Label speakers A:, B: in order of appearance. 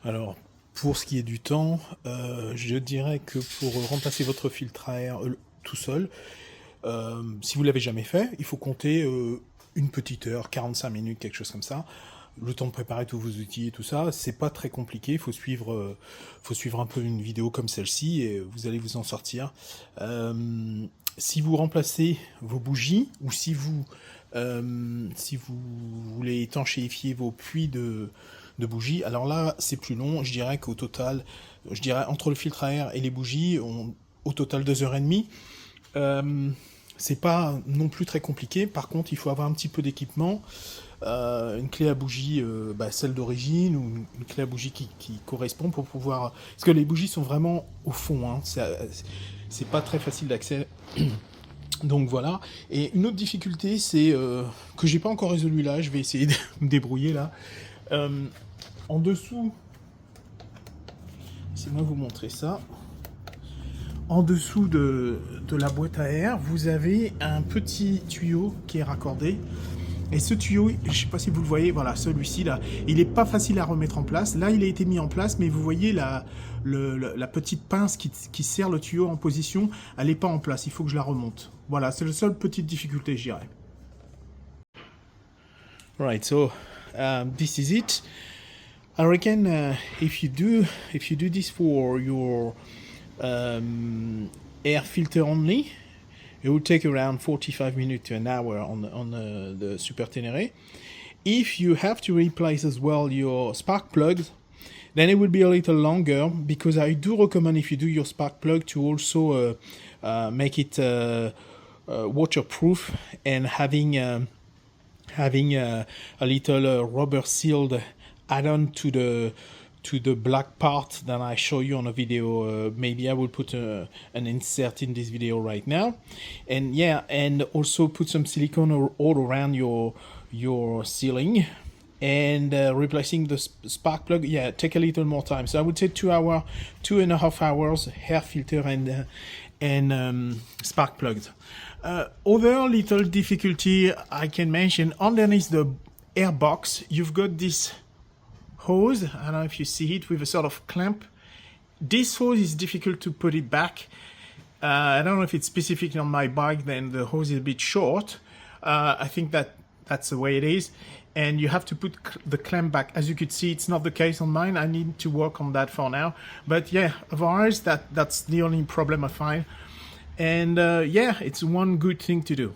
A: Alors, pour ce qui est du temps, je dirais que pour remplacer votre filtre à air tout seul, si vous l'avez jamais fait, il faut compter une petite heure, 45 minutes, quelque chose comme ça. Le temps de préparer tous vos outils et tout ça, c'est pas très compliqué. Il faut suivre un peu une vidéo comme celle-ci et vous allez vous en sortir. Si vous remplacez vos bougies ou si vous voulez étanchéifier vos puits de bougies, alors là c'est plus long. Je dirais qu'au total, entre le filtre à air et les bougies, au total 2h30. C'est pas non plus très compliqué. Par contre, il faut avoir un petit peu d'équipement. Une clé à bougie, celle d'origine, ou une clé à bougie qui correspond pour pouvoir... Parce que les bougies sont vraiment au fond, hein. C'est pas très facile d'accès. Donc voilà. Et une autre difficulté, c'est que j'ai pas encore résolu là, je vais essayer de me débrouiller là. En dessous, laissez-moi vous montrer ça. En dessous de la boîte à air, vous avez un petit tuyau qui est raccordé. Et ce tuyau, je ne sais pas si vous le voyez, voilà, celui-ci là, il n'est pas facile à remettre en place. Là, il a été mis en place, mais vous voyez la petite pince qui serre le tuyau en position, elle n'est pas en place, il faut que je la remonte. Voilà, c'est la seule petite difficulté, je dirais. Right, so this is it. I reckon if you do this for your air filter only, it will take around 45 minutes to an hour on the Super Tenere. If you have to replace as well your spark plugs, then it will be a little longer, because I do recommend, if you do your spark plug, to also make it waterproof, and having a little rubber sealed add-on to the black part that I show you on a video. Maybe I will put an insert in this video right now, and yeah, and also put some silicone all around your ceiling, and replacing the spark plug, yeah, take a little more time. So I would say 2.5 hours air filter and spark plugs. Other little difficulty I can mention, underneath the air box, you've got this hose. I don't know if you see it, with a sort of clamp. This hose is difficult to put it back. I don't know if it's specific on my bike, then the hose is a bit short. I think that's the way it is, and you have to put the clamp back. As you could see, it's not the case on mine. I need to work on that for now, but yeah, otherwise that's the only problem I find. And yeah, it's one good thing to do.